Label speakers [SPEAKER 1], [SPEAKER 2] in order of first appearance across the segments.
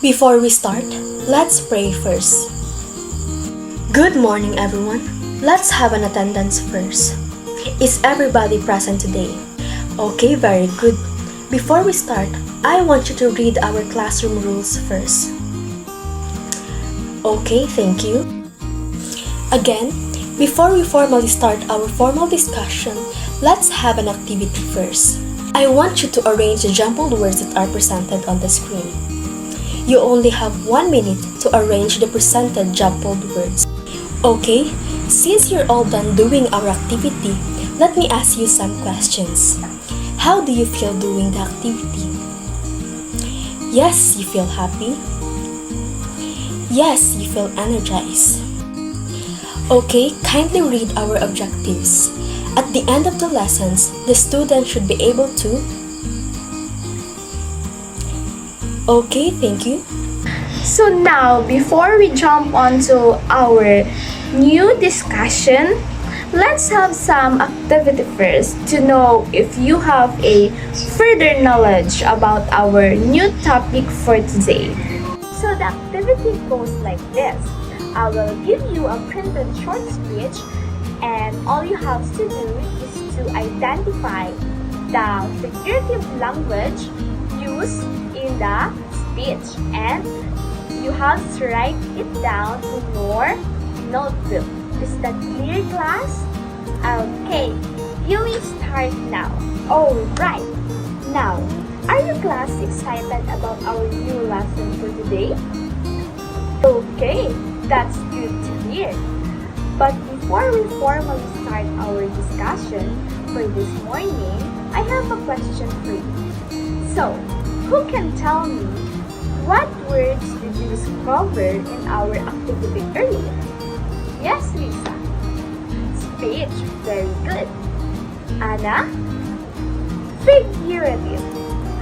[SPEAKER 1] Before we start, let's pray first. Good morning, everyone. Let's have an attendance first. Is everybody present today? Okay, very good. Before we start, I want you to read our classroom rules first. Okay, thank you. Again, before we formally start our formal discussion, let's have an activity first. I want you to arrange the jumbled words that are presented on the screen. You only have 1 minute to arrange the presented jumbled words. Okay, since you're all done doing our activity, let me ask you some questions. How do you feel doing the activity? Yes, you feel happy? Yes, you feel energized. Okay, kindly read our objectives. At the end of the lessons, the student should be able to... Okay, thank you.
[SPEAKER 2] So now, before we jump onto our new discussion, let's have some activity first to know if you have a further knowledge about our new topic for today. So the activity goes like this. I will give you a printed short speech, and all you have to do is to identify the figurative language used in the speech, and you have to write it down in your notebook. Is that clear, class? Okay, you will start now. Alright, now, are you class excited about our new lesson for today? Okay, that's good to hear. But before we formally start our discussion for this morning, I have a question for you. So, who can tell me what words did you discover in our activity earlier? Yes, Lisa. Speech, very good. Anna? Figurative.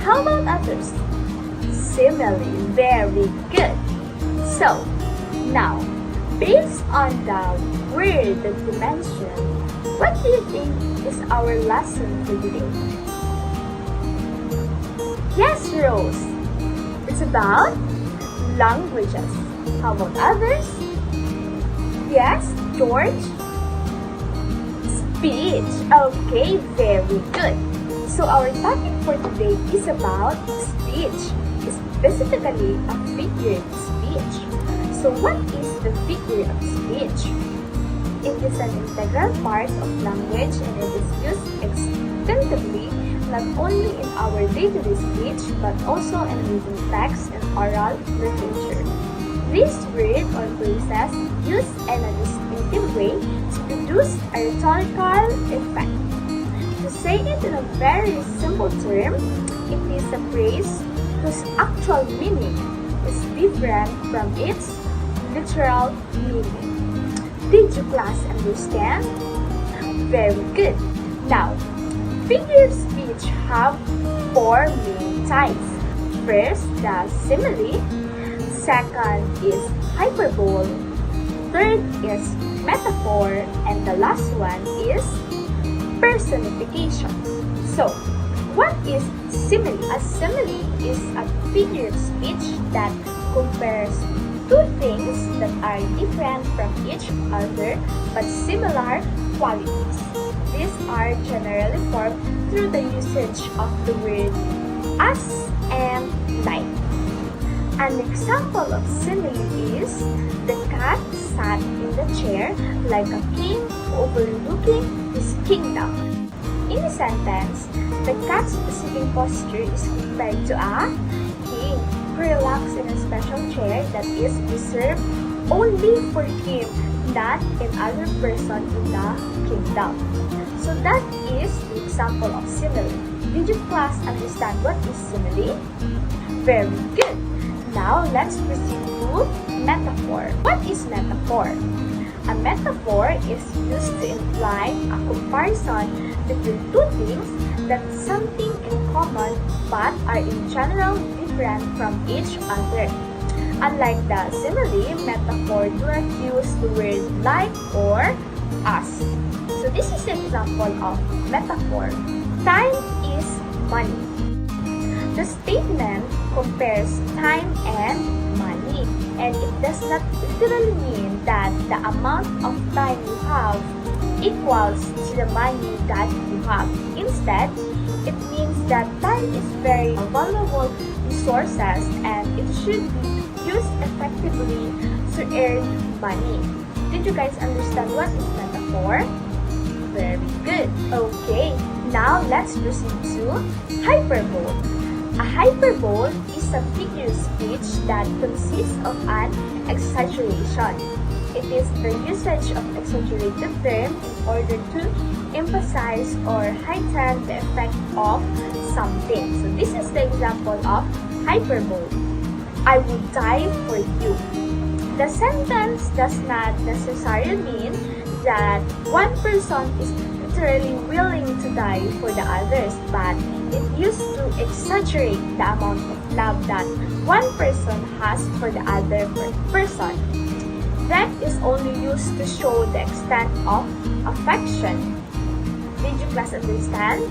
[SPEAKER 2] How about others? Simile, very good. So, now, based on the word that you mentioned, what do you think is our lesson for today? Yes, Rose. It's about languages. How about others? Yes, George? Speech. Okay, very good. So our topic for today is about speech, specifically a figure of speech. So what is the figure of speech? It is an integral part of language, and it is used extensively not only in our day-to-day speech but also in written text and oral literature. This word or phrases used in a distinctive way to produce a rhetorical effect. To say it in a very simple term, it is a phrase whose actual meaning is different from its literal meaning. Did you class understand? Very good. Now, figure of speech have 4 main types. First, the simile. Second is hyperbole. Third is metaphor. And the last one is personification. So, what is simile? A simile is a figure of speech that compares two things that are different from each other but similar qualities. These are generally formed through the usage of the word as and like. An example of simile is the cat sat in the chair like a king overlooking his kingdom. In a sentence, the cat's sitting posture is compared to a king who relaxes in a special chair that is reserved only for him, not in other person in the kingdom. So that is the example of simile. Did you class understand what is simile? Very good. Now let's proceed to metaphor. What is metaphor? A metaphor is used to imply a comparison between two things that something in common but are in general different from each other. Unlike the simile, metaphor do not use the word like or as. So this is an example of metaphor. Time is money. The statement compares time and money, and it does not literally mean that the amount of time you have equals to the money that you have. Instead, it means that time is very valuable resources and it should be used effectively to earn money. Did you guys understand what is metaphor? Very good. Okay, now let's proceed to hyperbole. A hyperbole is a figure of speech that consists of an exaggeration. It is the usage of exaggerated term in order to emphasize or heighten the effect of something. So this is the example of hyperbole. I would die for you. The sentence does not necessarily mean that one person is literally willing to die for the others, but it used to exaggerate the amount of love that one person has for the other person. That is only used to show the extent of affection. Did you class understand?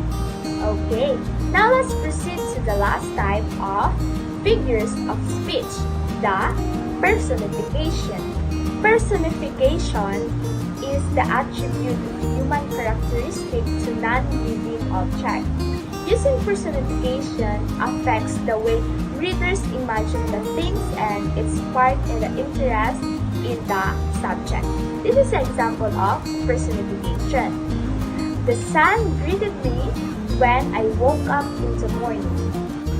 [SPEAKER 2] Okay, now let's proceed to the last type of figures of speech, the personification. Personification is the attribute of human characteristic to non-living object. Using personification affects the way readers imagine the things and it sparks the interest in the subject. This is an example of personification. The sun greeted me when I woke up in the morning.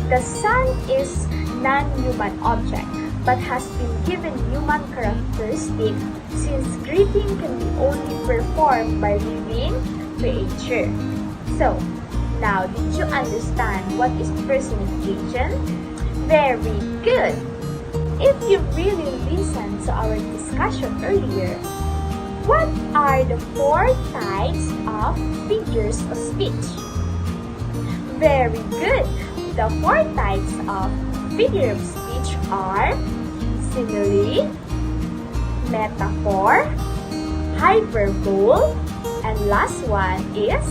[SPEAKER 2] The sun is non-human object but has been given human characteristic since greeting can be only performed by living creature. So, now did you understand what is personification? Very good! If you really listened to our discussion earlier, what are the 4 types of figures of speech? Very good! The 4 types of figure of speech are simile, metaphor, hyperbole, and last one is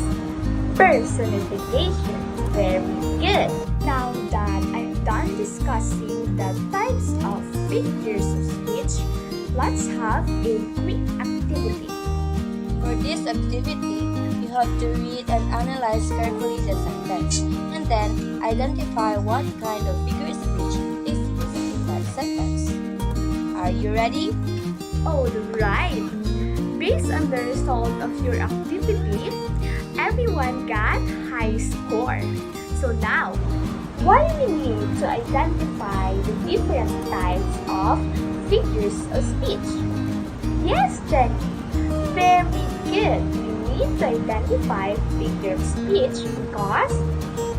[SPEAKER 2] personification. Very good! Now that I'm done discussing the types of figures of speech, let's have a quick activity.
[SPEAKER 3] For this activity, you have to read and analyze carefully the sentence, and then identify what kind of figure of speech is used in that sentence. Are you ready?
[SPEAKER 2] Alright! Based on the result of your activity, everyone got high score. So now, why we need to identify the different types of figures of speech? Yes, Jenny. Very good. We need to identify figure of speech because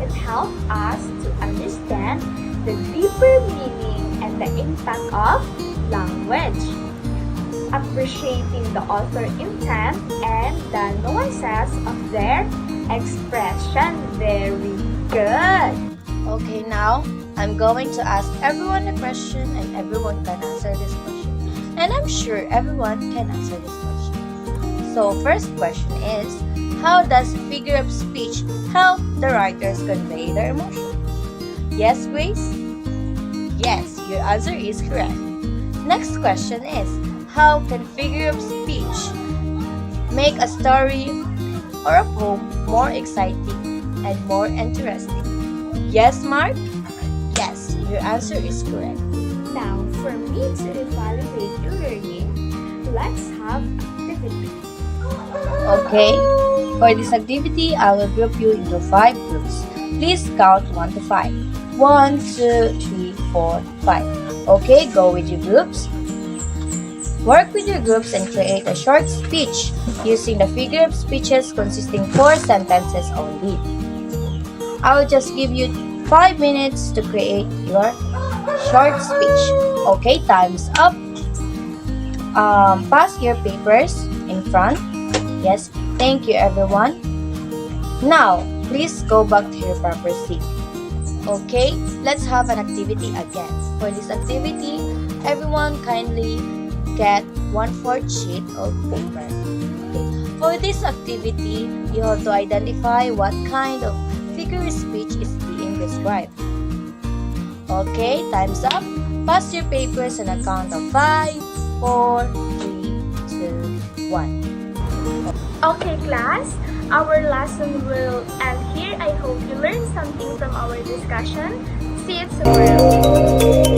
[SPEAKER 2] it helps us to understand the deeper meaning and the impact of language. Appreciating the author intent and the nuances of their expression. Very good.
[SPEAKER 3] Okay, now I'm going to ask everyone a question and everyone can answer this question. And I'm sure everyone can answer this question. So, first question is, how does figure of speech help the writers convey their emotion? Yes, Grace? Yes, your answer is correct. Next question is, how can figure of speech make a story or a poem more exciting and more interesting? Yes, Mark? Yes, your answer is correct.
[SPEAKER 2] Now, for me to evaluate your learning, let's have activity.
[SPEAKER 3] Okay, for this activity, I will group you into 5 groups. Please count 1 to 5. 1, 2, 3, 4, 5. Okay, go with your groups. Work with your groups and create a short speech using the figure of speeches consisting 4 sentences only. I will just give you 5 minutes to create your short speech. Okay, time's up. Pass your papers in front. Yes, thank you everyone. Now, please go back to your proper seat. Okay, let's have an activity again. For this activity, everyone kindly get 1/4 sheet of paper. Okay. For this activity, you have to identify what kind of figure of speech is being described. Okay, time's up. Pass your papers on a count of 5, 4, 3, 2, 1.
[SPEAKER 2] Okay, class, our lesson will end here. I hope you learned something from our discussion. See you tomorrow.